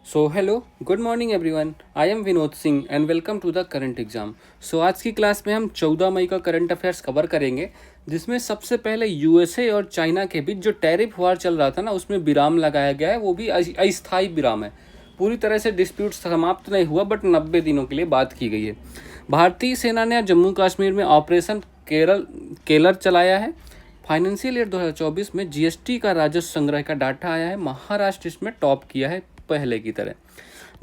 So hello, good morning everyone. I am Vinod Singh and welcome to the current exam. आज की class में हम 14 मई का करंट अफेयर्स कवर करेंगे, जिसमें सबसे पहले यूएसए और चाइना के बीच जो टैरिफ वार चल रहा था ना, उसमें विराम लगाया गया है। वो भी अस्थायी विराम है। पूरी तरह से डिस्प्यूट समाप्त नहीं हुआ, बट 90 दिनों के लिए बात की गई है। भारतीय सेना ने जम्मू कश्मीर में ऑपरेशन केलर चलाया है। फाइनेंशियल ईयर 2024 में जीएसटी का राजस्व संग्रह का डाटा आया है। महाराष्ट्र इसमें टॉप किया है पहले की तरह।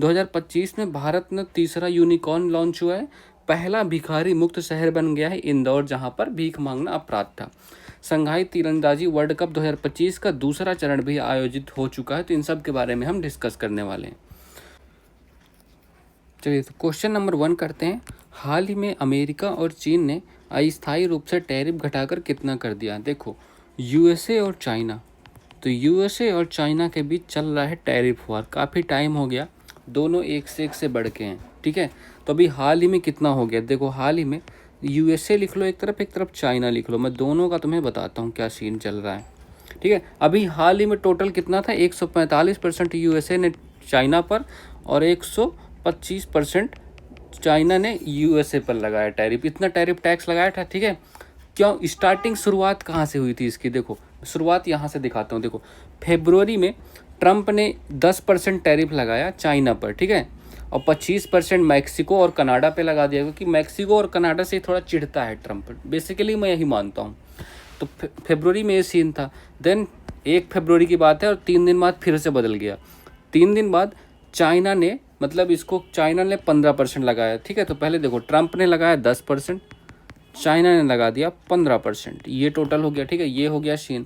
2025 में भारत में तीसरा यूनिकॉर्न लॉन्च हुआ है। पहला भिखारी मुक्त शहर बन गया है इंदौर, जहां पर भीख मांगना अपराध था। संघाई तीरंदाजी वर्ल्ड कप 2025 का दूसरा चरण भी आयोजित हो चुका है। तो इन सब के बारे में हम डिस्कस करने वाले हैं। चलिए, तो क्वेश्चन नंबर 1 करते हैं। हाल ही में अमेरिका और चीन ने अस्थायी रूप से टैरिफ घटाकर कितना कर दिया? देखो, यूएसए और चाइना, तो यूएसए और चाइना के बीच चल रहा है टैरिफ वार। काफ़ी टाइम हो गया, दोनों एक से बढ़ के हैं। ठीक है, तो अभी हाल ही में कितना हो गया? देखो, हाल ही में यूएसए लिख लो एक तरफ चाइना लिख लो। मैं दोनों का तुम्हें बताता हूँ क्या सीन चल रहा है। ठीक है, अभी हाल ही में टोटल कितना था? 145% यूएसए ने चाइना पर और 125% चाइना ने यूएसए पर लगाया टैरिफ। इतना टैरिफ टैक्स लगाया था। ठीक है, क्यों? स्टार्टिंग शुरुआत कहाँ से हुई थी इसकी? देखो, शुरुआत यहाँ से दिखाता हूँ। देखो, फरवरी में ट्रंप ने 10% टैरिफ लगाया चाइना पर। ठीक है, और 25% मैक्सिको और कनाडा पे लगा दिया, क्योंकि मैक्सिको और कनाडा से थोड़ा चिढ़ता है ट्रंप। बेसिकली मैं यही मानता हूँ। तो फरवरी में ये सीन था। देन 1 फरवरी की बात है और 3 दिन बाद फिर से बदल गया। 3 दिन बाद चाइना ने, मतलब इसको चाइना ने 15% लगाया। ठीक है, तो पहले देखो, ट्रंप ने लगाया 10%, चाइना ने लगा दिया 15%। ये टोटल हो गया। ठीक है, ये हो गया सीन।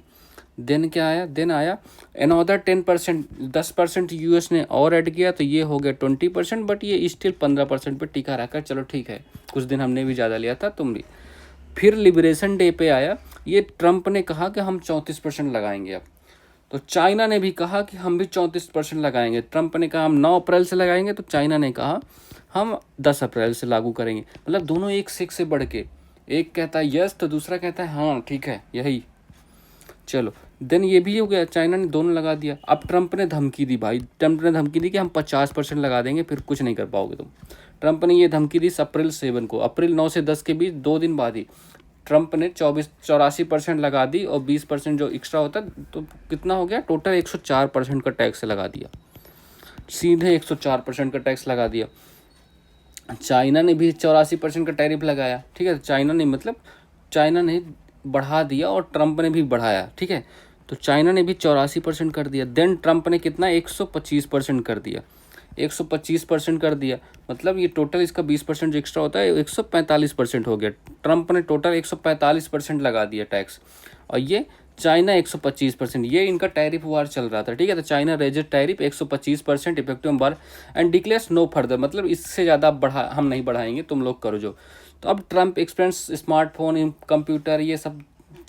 देन क्या आया? देन आया अनदर 10%, 10% यूएस ने और ऐड किया, तो ये हो गया 20%। बट ये स्टिल 15% पे टिका रहकर, चलो ठीक है, कुछ दिन हमने भी ज़्यादा लिया था, तुम भी। फिर लिबरेशन डे पे आया, ये ट्रंप ने कहा कि हम 34% लगाएंगे अब। तो चाइना ने भी कहा कि हम भी 34% लगाएंगे। ट्रंप ने कहा हम 9 अप्रैल से लगाएंगे, तो चाइना ने कहा हम 10 अप्रैल से लागू करेंगे। मतलब दोनों एक से बढ़ के, एक कहता है यस तो दूसरा कहता है हाँ ठीक है यही। चलो, देन ये भी हो गया, चाइना ने दोनों लगा दिया। अब ट्रंप ने धमकी दी भाई, ट्रंप ने धमकी दी कि हम 50% लगा देंगे, फिर कुछ नहीं कर पाओगे तुम। ट्रंप ने ये धमकी दी अप्रैल 7 को। अप्रैल 9 से 10 के बीच 2 दिन बाद ही ट्रंप ने 84% लगा दी, और 20% जो एक्स्ट्रा होता, तो कितना हो गया? टोटल 104% का टैक्स लगा दिया। सीधे 104% का टैक्स लगा दिया। चाइना ने भी 84% का टैरिफ लगाया। ठीक है, चाइना ने, मतलब चाइना ने बढ़ा दिया और ट्रंप ने भी बढ़ाया। ठीक है, तो चाइना ने भी 84% कर दिया। देन ट्रंप ने कितना? 125% कर दिया। 125% कर दिया, मतलब ये टोटल इसका 20% जो एक्स्ट्रा होता है 145% हो गया। ट्रंप ने टोटल 145% लगा दिया टैक्स, और ये चाइना 125%। ये इनका टैरिफ वार चल रहा था। ठीक है, तो चाइना रेजेड टैरिफ 125% इफेक्टिव बार एंड डिक्लेयर्स नो फर्दर, मतलब इससे ज़्यादा बढ़ा हम नहीं बढ़ाएंगे, तुम लोग करो जो। तो अब ट्रंप एक्सपेंस स्मार्टफोन, कंप्यूटर, ये सब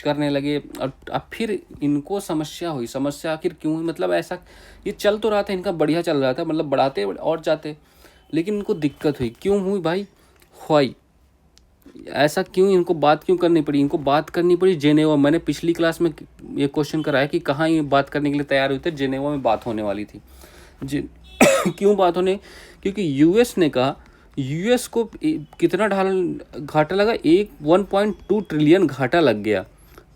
करने लगे। और अब फिर इनको समस्या हुई। समस्या आखिर क्यों हुई? मतलब ऐसा, ये चल तो रहा था इनका, बढ़िया चल रहा था, मतलब बढ़ाते और जाते, लेकिन इनको दिक्कत हुई। क्यों हुई भाई? हुई ऐसा क्यों? इनको बात क्यों करनी पड़ी? इनको बात करनी पड़ी जेनेवा। मैंने पिछली क्लास में ये क्वेश्चन कराया कि कहाँ ये बात करने के लिए तैयार हुए थे। जेनेवा में बात होने वाली थी। क्यों बात होने? क्योंकि यूएस ने कहा, यूएस को कितना घाटा लगा? 1.2 ट्रिलियन घाटा लग गया।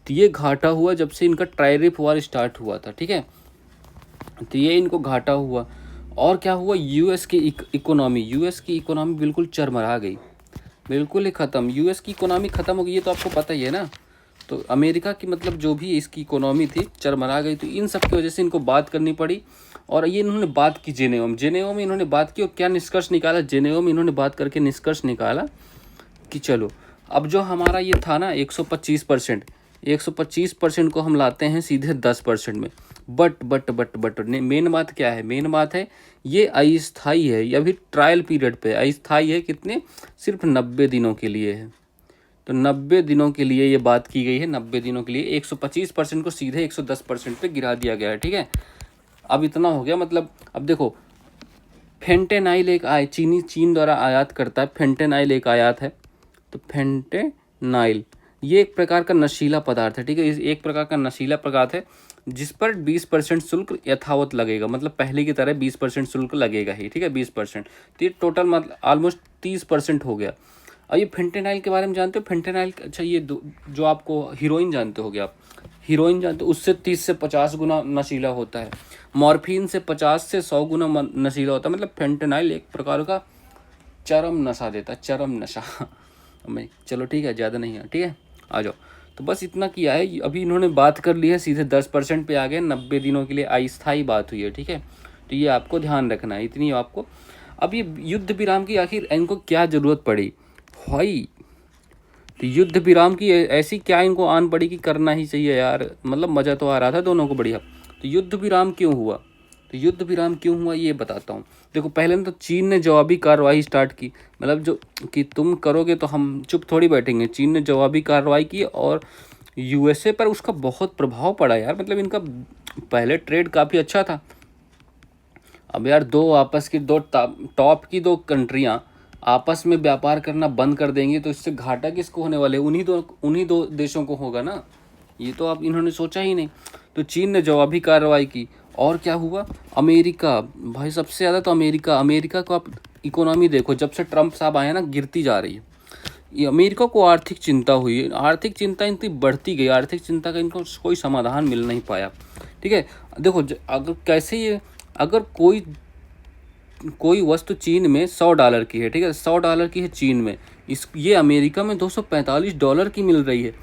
तो ये घाटा हुआ जब से इनका टैरिफ वार स्टार्ट हुआ था। ठीक है, तो ये इनको घाटा हुआ। और क्या हुआ? यूएस की इकोनॉमी बिल्कुल चरमरा गई, बिल्कुल ही ख़त्म। यूएस की इकोनॉमी ख़त्म हो गई, ये तो आपको पता ही है ना। तो अमेरिका की, मतलब जो भी इसकी इकोनॉमी थी, चरमरा गई। तो इन सब की वजह से इनको बात करनी पड़ी, और ये इन्होंने बात की जेनेवा में इन्होंने बात की। और क्या निष्कर्ष निकाला? जेनेवा में इन्होंने बात करके निष्कर्ष निकाला कि चलो, अब जो हमारा ये था ना 125% को हम लाते हैं सीधे 10% में। बट मेन बात क्या है? मेन बात है ये अस्थायी है, ये अभी ट्रायल पीरियड पे अस्थायी है। कितने? सिर्फ 90 दिनों के लिए है। तो 90 दिनों के लिए ये बात की गई है। 90 दिनों के लिए 125% को सीधे 110% पे गिरा दिया गया है। ठीक है, अब इतना हो गया। मतलब अब देखो, फेंटेनाइल एक चीन द्वारा आयात करता है। फेंटेनाइल एक आयात है। तो फेंटेनाइल ये एक प्रकार का नशीला पदार्थ है। ठीक है, एक प्रकार का नशीला पदार्थ है जिस पर 20% शुल्क यथावत लगेगा, मतलब पहले की तरह 20% शुल्क लगेगा ही, ठीक है 20%। तो ये टोटल मतलब ऑलमोस्ट 30% हो गया। अब ये फेंटेनाइल के बारे में जानते हो? फेंटेनाइल, अच्छा ये जो आपको हीरोइन जानते होगे आप, हीरोइन जानते हो, उससे 30 से 50 गुना नशीला होता है। मॉर्फिन से 50 से 100 गुना नशीला होता है। मतलब फेंटेनाइल एक प्रकार का चरम नशा देता है, चरम नशा। मैं चलो ठीक है, ज़्यादा नहीं है, ठीक है आ जाओ। तो बस इतना किया है। अभी इन्होंने बात कर ली है, सीधे 10% पे आ गए। 90 दिनों के लिए अस्थायी बात हुई है, ठीक है। तो ये आपको ध्यान रखना है, इतनी आपको। अब ये युद्ध विराम की आखिर इनको क्या ज़रूरत पड़ी भाई? तो युद्ध विराम की ऐसी क्या इनको आन पड़ी कि करना ही चाहिए यार, मतलब मज़ा तो आ रहा था दोनों को बढ़िया। तो युद्ध विराम क्यों हुआ? तो युद्ध विराम क्यों हुआ ये बताता हूँ। देखो पहले तो चीन ने जवाबी कार्रवाई स्टार्ट की, मतलब जो कि तुम करोगे तो हम चुप थोड़ी बैठेंगे। चीन ने जवाबी कार्रवाई की और यूएसए पर उसका बहुत प्रभाव पड़ा यार। मतलब इनका पहले ट्रेड काफ़ी अच्छा था। अब यार दो आपस की दो टॉप की दो कंट्रियां आपस में व्यापार करना बंद कर देंगी तो इससे घाटा किसको होने वाले? उन्हीं दो देशों को होगा ना। ये तो आप इन्होंने सोचा ही नहीं। तो चीन ने जवाबी कार्रवाई की और क्या हुआ? अमेरिका, भाई सबसे ज़्यादा तो अमेरिका को आप इकोनॉमी देखो, जब से ट्रंप साहब आए ना गिरती जा रही है। ये अमेरिका को आर्थिक चिंता हुई, आर्थिक चिंता इनकी बढ़ती गई, आर्थिक चिंता का इनको कोई समाधान मिल नहीं पाया, ठीक है। देखो अगर कैसे ये, अगर कोई वस्तु चीन में $100 की है, ठीक है, $100 की है चीन में, ये अमेरिका में $245 की मिल रही है।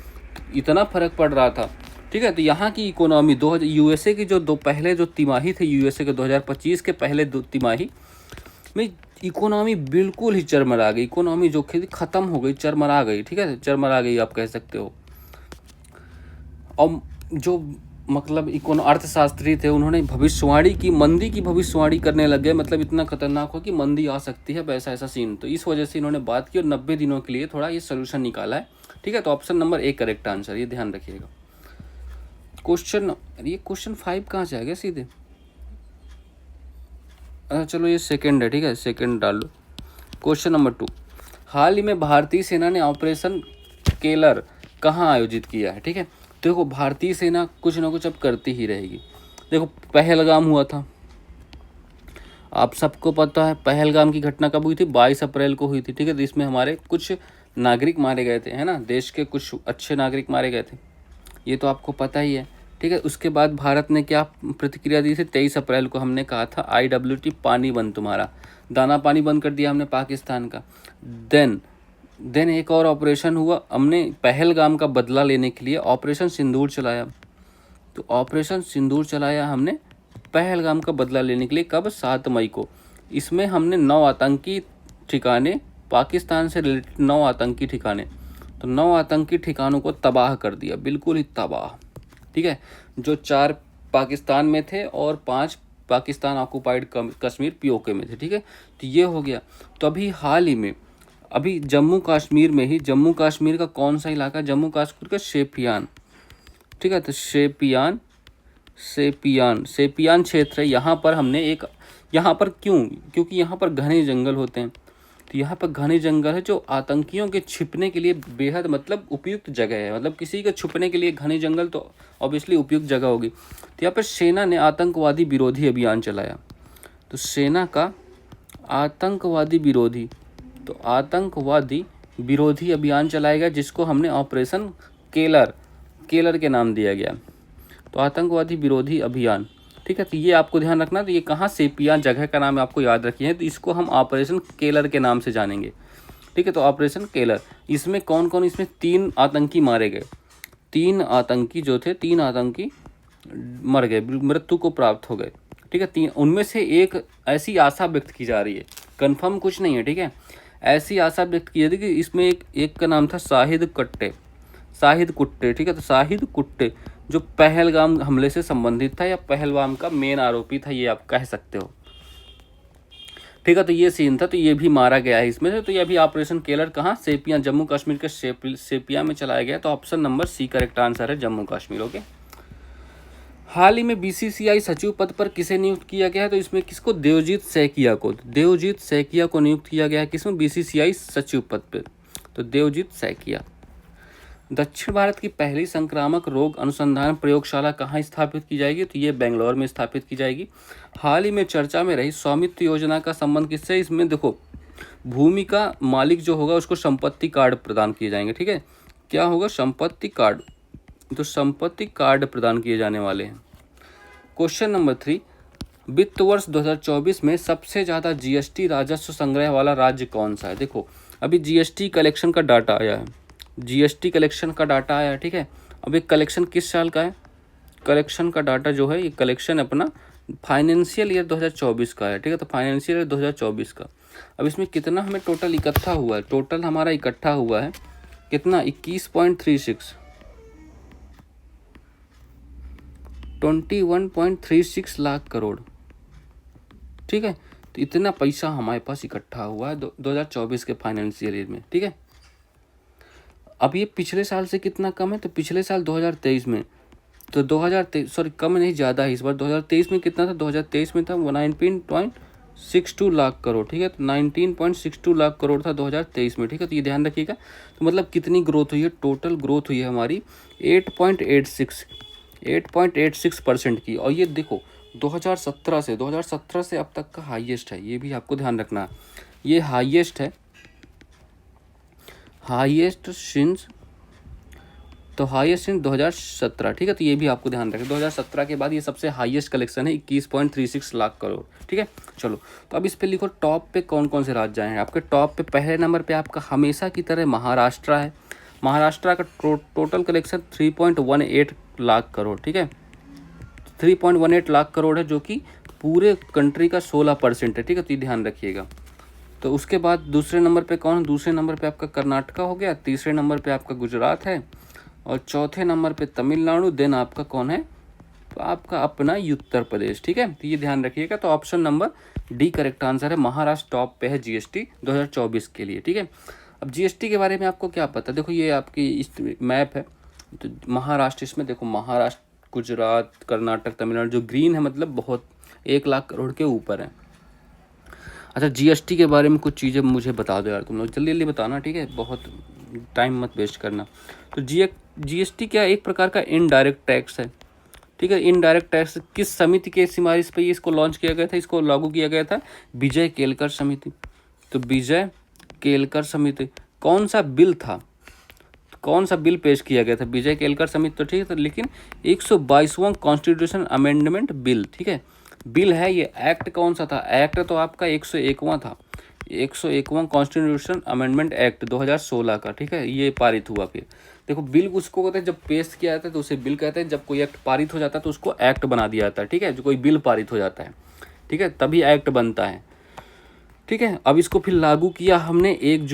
इतना फर्क पड़ रहा था, ठीक है। तो यहाँ की इकोनॉमी यूएसए की जो पहले जो तिमाही थे, यूएसए के 2025 के पहले 2 तिमाही में इकोनॉमी बिल्कुल ही चरमरा गई। इकोनॉमी जो ख़त्म हो गई, चरमरा गई, ठीक है, चरमरा गई आप कह सकते हो। और जो मतलब अर्थशास्त्री थे उन्होंने भविष्यवाणी की, मंदी की भविष्यवाणी करने लग गए। मतलब इतना खतरनाक हो कि मंदी आ सकती है, वैसा ऐसा सीन। तो इस वजह से इन्होंने बात की और 90 दिनों के लिए थोड़ा ये सोल्यूशन निकाला है, ठीक है। तो ऑप्शन नंबर 1 करेक्ट आंसर, ये ध्यान रखिएगा। क्वेश्चन 5 कहाँ से आ गया सीधे? अच्छा चलो ये सेकंड है, ठीक है, सेकंड डाल लो। क्वेश्चन नंबर 2, हाल ही में भारतीय सेना ने ऑपरेशन केलर कहाँ आयोजित किया है, ठीक है। देखो भारतीय सेना कुछ ना कुछ अब करती ही रहेगी। देखो पहलगाम हुआ था, आप सबको पता है पहलगाम की घटना कब हुई थी? 22 अप्रैल को हुई थी, ठीक है। तो इसमें हमारे कुछ नागरिक मारे गए थे, है ना, देश के कुछ अच्छे नागरिक मारे गए थे, ये तो आपको पता ही है, ठीक है। उसके बाद भारत ने क्या प्रतिक्रिया दी थी? 23 अप्रैल को हमने कहा था IWT पानी बंद, तुम्हारा दाना पानी बंद कर दिया हमने पाकिस्तान का। देन एक और ऑपरेशन हुआ, हमने पहलगाम का बदला लेने के लिए ऑपरेशन सिंदूर चलाया। तो ऑपरेशन सिंदूर चलाया हमने पहलगाम का बदला लेने के लिए, कब? 7 मई को। इसमें हमने 9 आतंकी ठिकाने, पाकिस्तान से रिलेटेड 9 आतंकी ठिकाने, तो 9 आतंकी ठिकानों को तबाह कर दिया, बिल्कुल ही तबाह, ठीक है। जो 4 पाकिस्तान में थे और 5 पाकिस्तान ऑक्युपाइड कश्मीर POK में थे, ठीक है। तो ये हो गया। तो अभी हाल ही में अभी जम्मू कश्मीर में ही, जम्मू कश्मीर का कौन सा इलाका? जम्मू कश्मीर का शोपियान, ठीक है। तो शोपियान क्षेत्र है। यहाँ पर हमने एक, यहाँ पर क्योंकि यहाँ पर घने जंगल होते हैं। तो यहाँ पर घने जंगल है जो आतंकियों के छिपने के लिए बेहद मतलब उपयुक्त जगह है। मतलब किसी के छुपने के लिए घने जंगल तो ऑब्वियसली उपयुक्त जगह होगी। तो यहाँ पर सेना ने आतंकवादी विरोधी अभियान चलाया। तो सेना का आतंकवादी विरोधी अभियान चलाया गया, जिसको हमने ऑपरेशन केलर के नाम दिया गया। तो आतंकवादी विरोधी अभियान, ठीक है। तो ये आपको ध्यान रखना। तो ये कहाँ? शोपियान जगह का नाम आपको याद रखिए। तो इसको हम ऑपरेशन केलर के नाम से जानेंगे, ठीक है। तो ऑपरेशन केलर, इसमें कौन कौन? इसमें 3 आतंकी मारे गए। 3 आतंकी जो थे, 3 आतंकी मर गए, मृत्यु को प्राप्त हो गए, ठीक है। 3 उनमें से एक ऐसी आशा व्यक्त की जा रही है, कंफर्म कुछ नहीं है, ठीक है। ऐसी आशा व्यक्त की जाती है कि इसमें एक का नाम था शाहिद कुट्टे, ठीक है। तो शाहिद कुट्टे जो पहलगाम हमले से संबंधित था या पहलगाम का मेन आरोपी था, ये आप कह सकते हो, ठीक है। तो ये सीन था। तो ये भी मारा गया है इसमें से। तो ये भी ऑपरेशन केलर कहाँ? शोपियान, जम्मू कश्मीर के शोपियान में चलाया गया। तो option number C correct answer है, जम्मू कश्मीर। ओके। हाल ही में BCCI सचिव पद पर किसे नियुक्त किया गया है? तो इसमें किसको? देवजीत सैकिया को नियुक्त किया गया है। किसमें? BCCI सचिव पद पर। तो देवजीत सैकिया, दक्षिण भारत की पहली संक्रामक रोग अनुसंधान प्रयोगशाला कहाँ स्थापित की जाएगी? तो ये बेंगलोर में स्थापित की जाएगी। हाल ही में चर्चा में रही स्वामित्व योजना का संबंध किससे? इसमें देखो, भूमि का मालिक जो होगा उसको संपत्ति कार्ड प्रदान किए जाएंगे। ठीक है, क्या होगा? संपत्ति कार्ड। तो संपत्ति कार्ड प्रदान किए जाने वाले हैं। क्वेश्चन नंबर 3, वित्त वर्ष 2024 में सबसे ज़्यादा जीएसटी राजस्व संग्रह वाला राज्य कौन सा है? देखो, अभी जीएसटी कलेक्शन का डाटा आया है, जीएसटी कलेक्शन का डाटा आया है। ठीक है, अब ये कलेक्शन किस साल का है? कलेक्शन का डाटा जो है, ये कलेक्शन अपना फाइनेंशियल ईयर 2024 का है। ठीक है, तो फाइनेंशियल ईयर 2024 का। अब इसमें कितना हमें टोटल इकट्ठा हुआ है? टोटल हमारा इकट्ठा हुआ है कितना? 21.36, 21.36 लाख करोड़। ठीक है, तो इतना पैसा हमारे पास इकट्ठा हुआ है 2024 के फाइनेंशियल ईयर में। ठीक है, अब ये पिछले साल से कितना कम है? तो पिछले साल 2023 में, तो 2023 सॉरी कम नहीं, ज़्यादा है इस बार। 2023 में कितना था? 2023 में था 19.62 लाख करोड़। ठीक है, तो 19.62 लाख करोड़ था 2023 में। ठीक है, तो ये ध्यान रखिएगा। तो मतलब कितनी ग्रोथ हुई है? टोटल ग्रोथ हुई है हमारी 8.86% की। और ये देखो 2017 से अब तक का हाईएस्ट है, ये भी आपको ध्यान रखना है। ये हाईएस्ट है, हाईएस्ट सिंस 2017। ठीक है, तो ये भी आपको ध्यान रखें, 2017 के बाद ये सबसे हाईएस्ट कलेक्शन है 21.36 लाख करोड़। ठीक है, चलो, तो अब इस पे लिखो टॉप पे कौन कौन से राज्य आए हैं। आपके टॉप पे पहले नंबर पे आपका हमेशा की तरह महाराष्ट्र है। महाराष्ट्र का टोटल कलेक्शन 3.18 लाख करोड़। ठीक है, 3.18 लाख करोड़ है, जो कि पूरे कंट्री का 16% है। ठीक है, तो ये ध्यान रखिएगा। तो उसके बाद दूसरे नंबर पे कौन? दूसरे नंबर पे आपका कर्नाटका हो गया, तीसरे नंबर पे आपका गुजरात है, और चौथे नंबर पे तमिलनाडु, देन आपका कौन है? तो आपका अपना उत्तर प्रदेश। ठीक है, तो ये ध्यान रखिएगा। तो option number D correct answer है, महाराष्ट्र टॉप पे है जीएसटी 2024 के लिए। ठीक है, अब जीएसटी के बारे में आपको क्या पता? देखो, ये आपकी इस मैप है, तो महाराष्ट्र, इसमें देखो महाराष्ट्र, गुजरात, कर्नाटक, तमिलनाडु, जो ग्रीन है मतलब बहुत 1 लाख करोड़ के ऊपर है। अच्छा, जीएसटी के बारे में कुछ चीज़ें मुझे बता दो यार, तुम लोग जल्दी जल्दी बताना। ठीक है, बहुत टाइम मत वेस्ट करना। तो जीएसटी क्या? एक प्रकार का इनडायरेक्ट टैक्स है। ठीक है, इनडायरेक्ट टैक्स किस समिति के सिफारिश पे इसको लॉन्च किया गया था, इसको लागू किया गया था? विजय केलकर समिति। तो विजय केलकर समिति, कौन सा बिल था? कौन सा बिल पेश किया गया था? विजय केलकर समिति, तो ठीक है, तो लेकिन 122वां कॉन्स्टिट्यूशन अमेंडमेंट बिल। ठीक है, बिल है ये। एक्ट कौन सा था? एक्ट तो आपका 101वां था, 101वां कॉन्स्टिट्यूशन अमेंडमेंट एक्ट 2016 का। ठीक है, ये पारित हुआ। फिर देखो, बिल उसको कहते हैं जब पेश किया जाता है तो उसे बिल कहते हैं, जब कोई एक्ट पारित हो जाता है तो उसको एक्ट बना दिया जाता है। ठीक है, जो कोई बिल पारित हो जाता है, ठीक है, तभी एक्ट बनता है। ठीक है, अब इसको फिर लागू किया हमने 1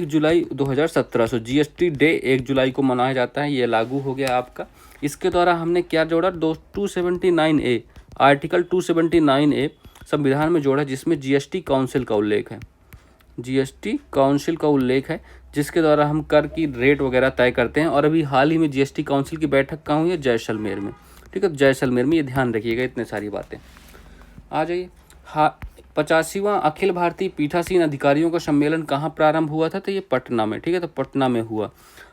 जुलाई 2017 से। जीएसटी डे 1 जुलाई को मनाया जाता है, ये लागू हो गया आपका। इसके द्वारा हमने क्या जोड़ा? 279A, आर्टिकल 279A संविधान में जोड़ा, जिसमें जीएसटी काउंसिल का उल्लेख है। जीएसटी काउंसिल का उल्लेख है, जिसके द्वारा हम कर की रेट वगैरह तय करते हैं। और अभी हाल ही में जीएसटी काउंसिल की बैठक कहाँ हुई है? जैसलमेर में। ठीक है, तो जैसलमेर में, ये ध्यान रखिएगा। इतने सारी बातें आ जाइए। हाँ, 85वां अखिल भारतीय पीठासीन अधिकारियों का सम्मेलन कहाँ प्रारंभ हुआ था? तो ये पटना में। ठीक है, तो पटना में हुआ।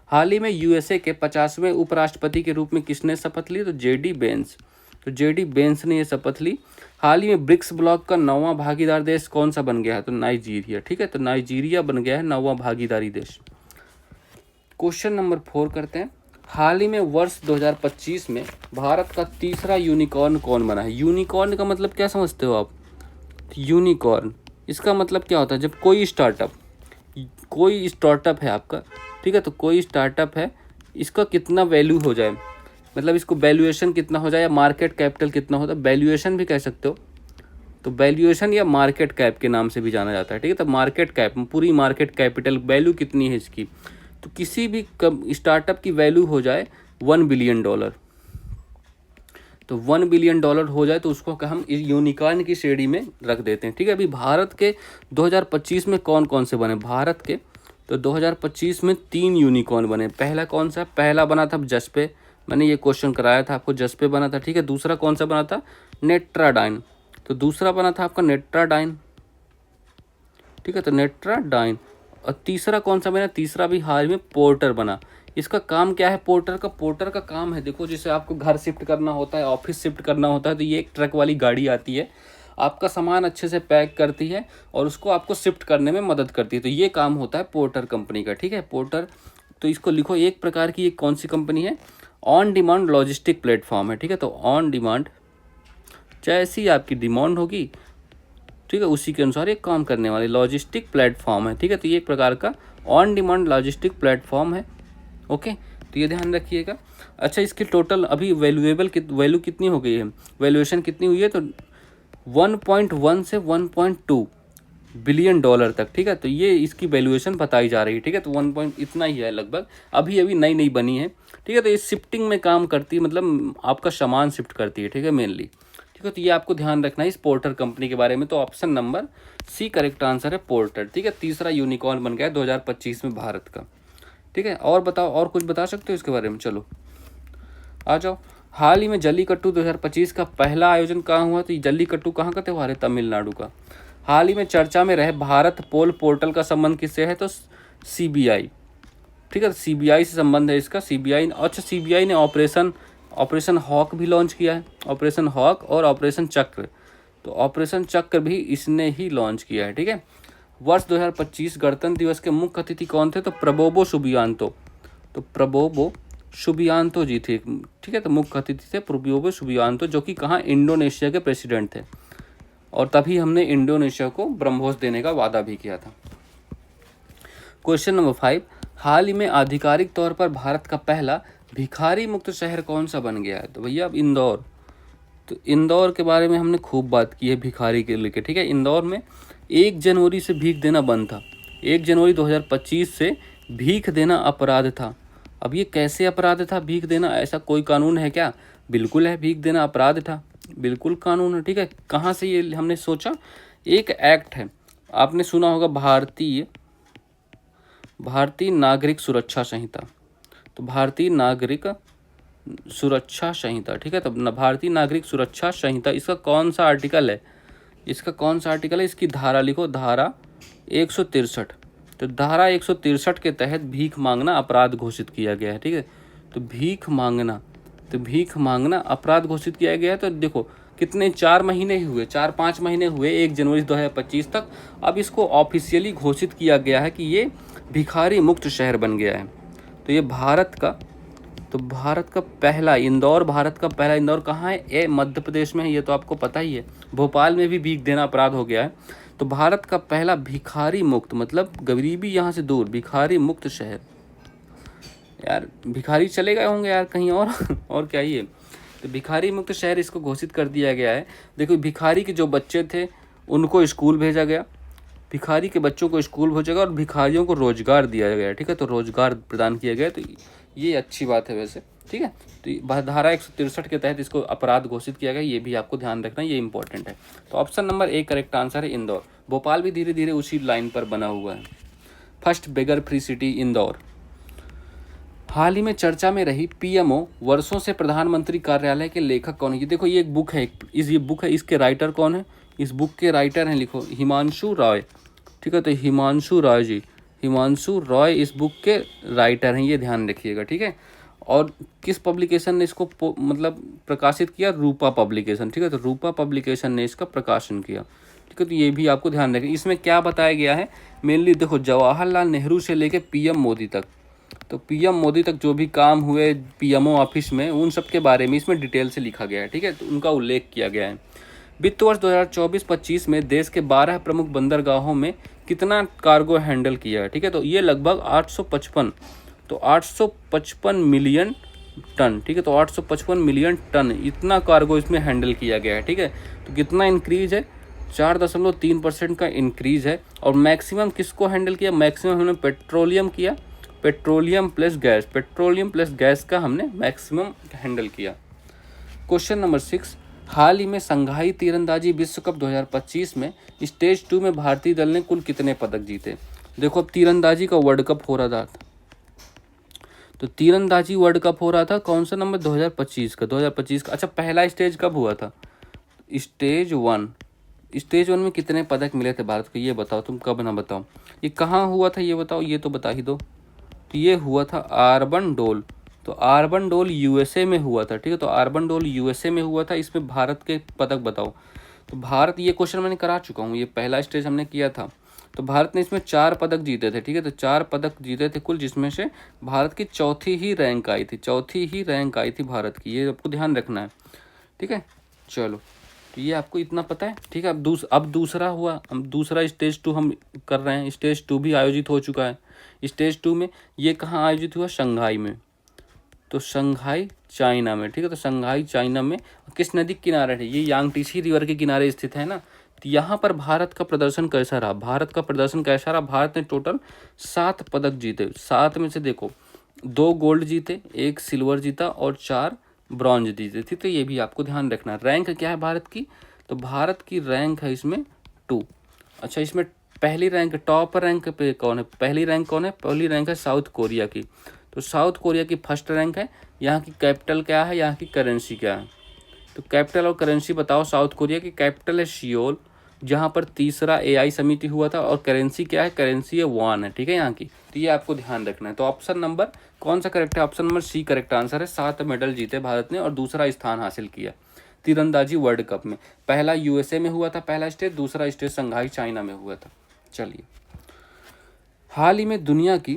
हाल ही में यूएसए के 50वें उपराष्ट्रपति के रूप में किसने शपथ ली? तो जेडी बेंस। तो जेडी बेंस ने ये शपथ ली। हाल ही में ब्रिक्स ब्लॉक का 9वां भागीदार देश कौन सा बन गया है? तो नाइजीरिया। ठीक है, तो नाइजीरिया बन गया है 9वां भागीदारी देश। क्वेश्चन नंबर 4 करते हैं। हाल ही में वर्ष 2025 में भारत का तीसरा यूनिकॉर्न कौन बना है? यूनिकॉर्न का मतलब क्या समझते हो आप? यूनिकॉर्न, इसका मतलब क्या होता है? जब कोई स्टार्टअप है आपका, ठीक है, तो कोई स्टार्टअप है, इसका कितना वैल्यू हो जाए, मतलब इसको वैल्यूएशन कितना हो जाए, या मार्केट कैपिटल कितना होता है, वैल्यूएशन भी कह सकते हो। तो वैल्यूएशन या मार्केट कैप के नाम से भी जाना जाता है। ठीक है, तो मार्केट कैप, पूरी मार्केट कैपिटल वैल्यू कितनी है इसकी? तो किसी भी स्टार्टअप की वैल्यू हो जाए $1 बिलियन, तो $1 बिलियन हो जाए तो उसको हम इस यूनिकॉर्न की श्रेणी में रख देते हैं। ठीक है, अभी भारत के 2025 में कौन कौन से बने? भारत के तो 2025 में 3 यूनिकॉर्न बने। पहला कौन सा? पहला बना था जसपे, मैंने ये क्वेश्चन कराया था आपको, जसपे बना था। ठीक है, दूसरा कौन सा बना था? नेट्राडाइन। तो दूसरा बना था आपका नेट्राडाइन। ठीक है, तो नेट्राडाइन। और तीसरा कौन सा बना, तीसरा भी हाल में पोर्टर बना। इसका काम क्या है पोर्टर का, पोर्टर का काम है देखो जैसे आपको घर शिफ्ट करना होता है, ऑफिस शिफ्ट करना होता है, तो ये एक ट्रक वाली गाड़ी आती है, आपका सामान अच्छे से पैक करती है और उसको आपको शिफ्ट करने में मदद करती है, तो ये काम होता है पोर्टर कंपनी का, ठीक है। पोर्टर, तो इसको लिखो, एक प्रकार की एक कौन सी कंपनी है, ऑन डिमांड लॉजिस्टिक प्लेटफॉर्म है, ठीक है। तो ऑन डिमांड, जैसी आपकी डिमांड होगी, ठीक है, उसी के अनुसार ये काम करने वाले लॉजिस्टिक प्लेटफॉर्म है, ठीक है। तो ये एक प्रकार का ऑन डिमांड लॉजिस्टिक प्लेटफॉर्म है, ओके। तो ये ध्यान रखिएगा। अच्छा, इसकी टोटल अभी वैल्यू कितनी हो गई है, वैल्यूएशन कितनी हुई है, तो 1.1 से 1.2 बिलियन डॉलर तक, ठीक है। तो ये इसकी वैल्यूएशन बताई जा रही है, ठीक है। तो 1 पॉइंट इतना ही है लगभग, अभी अभी नई नई बनी है, ठीक है। तो ये शिफ्टिंग में काम करती है, मतलब आपका सामान शिफ्ट करती है, ठीक है, मेनली, ठीक है। तो ये आपको ध्यान रखना है इस पोर्टर कंपनी के बारे में। तो option number C correct answer है, पोर्टर, ठीक है। तीसरा यूनिकॉर्न बन गया 2025 में भारत का, ठीक है। और बताओ, और कुछ बता सकते हो इसके बारे में, चलो आ जाओ। हाल ही में जल्लीकट्टू 2025 का पहला आयोजन कहाँ हुआ, तो ये जल्लीकट्टू कहाँ का त्यौहार है, तमिलनाडु का। हाल ही में चर्चा में रहे भारत पोल पोर्टल का संबंध किससे है, तो सीबीआई, ठीक है। सीबीआई से संबंध है इसका, सीबीआई। अच्छा, सीबीआई ने ऑपरेशन हॉक भी लॉन्च किया है, ऑपरेशन हॉक और ऑपरेशन चक्र, तो ऑपरेशन चक्र भी इसने ही लॉन्च किया है, ठीक है। वर्ष 2025 गणतंत्र दिवस के मुख्य अतिथि कौन थे, तो प्रबोवो सुबियांतो, तो प्रबोवो सुबियांतो जी थे, ठीक है। तो मुख्य अतिथि थे प्रबोवो सुबियांतो, जो कि कहाँ, इंडोनेशिया के प्रेसिडेंट थे, और तभी हमने इंडोनेशिया को ब्रह्मोस देने का वादा भी किया था। क्वेश्चन नंबर 5, हाल ही में आधिकारिक तौर पर भारत का पहला भिखारी मुक्त शहर कौन सा बन गया है, तो भैया अब इंदौर। तो इंदौर के बारे में हमने खूब बात की है भिखारी के लेके, ठीक है। इंदौर में 1 जनवरी से भीख देना बंद था, 1 जनवरी 2025 से भीख देना अपराध था। अब ये कैसे अपराध था भीख देना, ऐसा कोई कानून है क्या, बिल्कुल है, भीख देना अपराध था, बिल्कुल कानून है, ठीक है। कहाँ से ये हमने सोचा, एक एक्ट है, आपने सुना होगा, भारतीय नागरिक सुरक्षा संहिता, तो भारतीय नागरिक सुरक्षा संहिता, ठीक है। तब भारतीय नागरिक सुरक्षा संहिता, इसका कौन सा आर्टिकल है, इसका कौन सा आर्टिकल है, इसकी धारा लिखो, धारा 163। तो धारा 163 के तहत भीख मांगना अपराध घोषित किया गया है, ठीक है। तो भीख मांगना अपराध घोषित किया गया है। तो देखो कितने, 4 महीने ही हुए, 4-5 महीने हुए 1 जनवरी 2025 तक, अब इसको ऑफिशियली घोषित किया गया है कि ये भिखारी मुक्त शहर बन गया है। तो ये भारत का पहला इंदौर, भारत का पहला इंदौर कहाँ है, ये मध्य प्रदेश में है, ये तो आपको पता ही है। भोपाल में भी भीख देना अपराध हो गया है। तो भारत का पहला भिखारी मुक्त, मतलब गरीबी यहाँ से दूर, भिखारी मुक्त शहर। यार भिखारी चले गए होंगे यार कहीं और क्या ये, तो भिखारी मुक्त शहर इसको घोषित कर दिया गया है। देखो भिखारी के जो बच्चे थे उनको स्कूल भेजा गया, भिखारी के बच्चों को स्कूल भेजा गया और भिखारियों को रोजगार दिया गया, ठीक है। तो रोजगार प्रदान किया गया, तो ये अच्छी बात है वैसे, ठीक है। तो धारा 163 के तहत इसको अपराध घोषित किया गया, ये भी आपको ध्यान रखना, ये इंपॉर्टेंट है। तो option number A correct answer है, इंदौर। भोपाल भी धीरे धीरे उसी लाइन पर बना हुआ है। फर्स्ट बेगर फ्री सिटी इंदौर। हाल ही में चर्चा में रही पीएमओ वर्षों से प्रधानमंत्री कार्यालय के लेखक कौन है, ये देखो ये एक बुक है, ये बुक है, इसके राइटर कौन है, इस बुक के राइटर हैं, लिखो हिमांशु रॉय, ठीक है। तो हिमांशु रॉय इस बुक के राइटर हैं, ये ध्यान रखिएगा, ठीक है। और किस पब्लिकेशन ने इसको मतलब प्रकाशित किया, रूपा पब्लिकेशन, ठीक है। तो रूपा पब्लिकेशन ने इसका प्रकाशन किया, ठीक है। तो ये भी आपको ध्यान रखें। इसमें क्या बताया गया है, मेनली देखो जवाहरलाल नेहरू से लेके पीएम मोदी तक, तो पीएम मोदी तक जो भी काम हुए पीएमओ ऑफिस में, उन सब के बारे में इसमें डिटेल से लिखा गया है, ठीक है। तो उनका उल्लेख किया गया है। वित्त वर्ष 2024-25 में देश के 12 प्रमुख बंदरगाहों में कितना कार्गो हैंडल किया है, ठीक है। तो ये लगभग 855, तो 855 मिलियन टन, ठीक है। तो 855 मिलियन टन इतना कार्गो इसमें हैंडल किया गया है, ठीक है। तो कितना इंक्रीज है, 4.3% का इंक्रीज है। और मैक्सिमम किसको हैंडल किया, मैक्सिमम हमने पेट्रोलियम किया, पेट्रोलियम प्लस गैस का हमने मैक्सिमम हैंडल किया। क्वेश्चन नंबर 6, हाल ही में संघाई तीरंदाजी विश्व कप 2025 में स्टेज 2 में भारतीय दल ने कुल कितने पदक जीते। देखो अब तीरंदाजी का वर्ल्ड कप हो रहा था, तो तीरंदाजी वर्ल्ड कप हो रहा था, कौन सा नंबर, 2025 का। अच्छा पहला स्टेज कब हुआ था, स्टेज 1, स्टेज 1 में कितने पदक मिले थे भारत को, ये बताओ तुम, कब ना बताओ। ये कहाँ हुआ था ये बताओ, ये तो बता ही दो। तो ये हुआ था अर्बन डोल। तो अर्बन डोल यूएसए में हुआ था, ठीक है। तो अर्बन डोल यूएसए में हुआ था। इसमें भारत के पदक बताओ। तो भारत, ये क्वेश्चन मैंने करा चुका हूँ, ये पहला स्टेज हमने किया था। तो भारत ने इसमें 4 पदक जीते थे, ठीक है। तो 4 पदक जीते थे कुल, जिसमें से भारत की चौथी ही रैंक आई थी भारत की, ये आपको ध्यान रखना है, ठीक है। चलो, तो ये आपको इतना पता है, ठीक है। अब दूसरा हुआ, हम दूसरा स्टेज 2 हम कर रहे हैं। स्टेज 2 भी आयोजित हो चुका है। स्टेज 2 में ये कहाँ आयोजित हुआ, शंघाई में। तो शंघाई चाइना में, ठीक है। तो शंघाई चाइना में किस नदी के किनारे है, ये यांगटीसी रिवर के किनारे स्थित है ना। तो यहाँ पर भारत का प्रदर्शन कैसा रहा, भारत ने टोटल 7 पदक जीते। 7 में से देखो 2 गोल्ड जीते, 1 सिल्वर जीता और 4 ब्रॉन्ज जीते थी। तो ये भी आपको ध्यान रखना। रैंक क्या है भारत की, तो भारत की रैंक है इसमें 2। अच्छा, इसमें पहली रैंक, टॉप रैंक पे कौन है, पहली रैंक है साउथ कोरिया की। तो साउथ कोरिया की फर्स्ट रैंक है। यहाँ की कैपिटल क्या है, यहाँ की करेंसी क्या है। तो कैपिटल और करेंसी बताओ। साउथ कोरिया की कैपिटल है सियोल, जहाँ पर तीसरा एआई समिति हुआ था। और करेंसी क्या है, करेंसी है वॉन है, ठीक है यहाँ की। तो ये आपको ध्यान रखना है। तो ऑप्शन नंबर कौन सा करेक्ट है, option number C correct answer है। 7 मेडल जीते भारत ने और दूसरा स्थान हासिल किया तीरंदाजी वर्ल्ड कप में। पहला यूएसए में हुआ था पहला स्टेज, दूसरा स्टेज शंघाई चाइना में हुआ था। चलिए, हाल ही में दुनिया की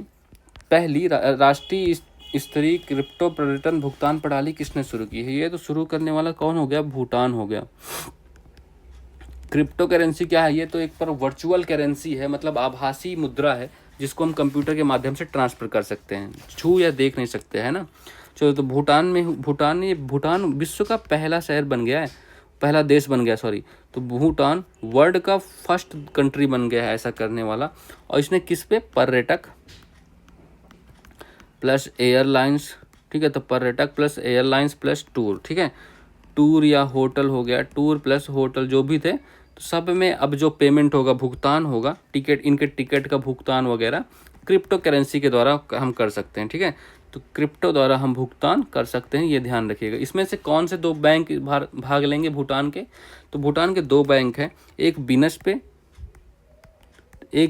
पहली राष्ट्रीय स्तरीय क्रिप्टो पर्यटन भुगतान प्रणाली किसने शुरू की है, ये तो शुरू करने वाला कौन हो गया, भूटान हो गया। क्रिप्टो करेंसी क्या है, ये तो एक पर वर्चुअल करेंसी है, मतलब आभासी मुद्रा है, जिसको हम कंप्यूटर के माध्यम से ट्रांसफर कर सकते हैं, छू या देख नहीं सकते, है ना। चलो, तो भूटान विश्व का पहला शहर बन गया है, पहला देश बन गया, सॉरी। तो भूटान वर्ल्ड का फर्स्ट कंट्री बन गया है ऐसा करने वाला। और इसने किस पे, पर्यटक प्लस एयरलाइंस, ठीक है। तो पर्यटक प्लस एयरलाइंस प्लस टूर, ठीक है। टूर या होटल हो गया, टूर प्लस होटल जो भी थे, तो सब में अब जो पेमेंट होगा, भुगतान होगा, इनके टिकट का भुगतान वगैरह क्रिप्टो करेंसी के द्वारा हम कर सकते हैं, ठीक है। तो क्रिप्टो द्वारा हम भुगतान कर सकते हैं, ये ध्यान रखिएगा। इसमें से कौन से 2 बैंक भाग लेंगे भूटान के, तो भूटान के 2 बैंक हैं, एक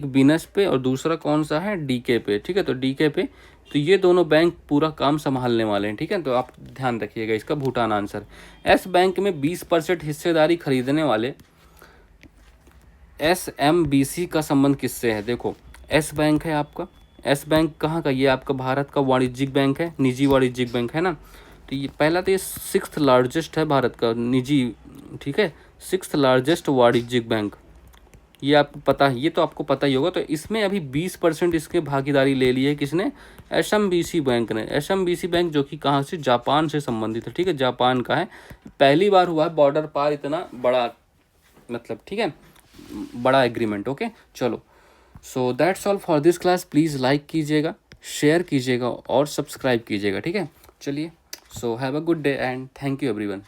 बिनस पे और दूसरा कौन सा है, डीके पे, ठीक है। तो डीके पे, तो ये दोनों बैंक पूरा काम संभालने वाले हैं, ठीक है। तो आप ध्यान रखिएगा, इसका भूटान आंसर। एस बैंक में 20% हिस्सेदारी खरीदने वाले SMBC का संबंध किससे है, देखो एस बैंक है आपका। एस बैंक कहाँ का, ये आपका भारत का वाणिज्यिक बैंक है, निजी वाणिज्यिक बैंक है ना। तो ये पहला, तो ये 6th लार्जेस्ट है भारत का निजी, ठीक है, 6th लार्जेस्ट वाणिज्यिक बैंक, ये आपको पता है, ये तो आपको पता ही होगा। तो इसमें अभी 20% इसके भागीदारी ले ली है किसने, SMBC बैंक ने। SMBC बैंक जो कि कहाँ से, जापान से संबंधित है, ठीक है, जापान का है। पहली बार हुआ है बॉर्डर पार इतना बड़ा, मतलब ठीक है, बड़ा एग्रीमेंट। ओके, चलो, so that's all for this class. Please like कीजिएगा, शेयर कीजिएगा और सब्सक्राइब कीजिएगा, ठीक है। चलिए, so have a good day and thank you everyone.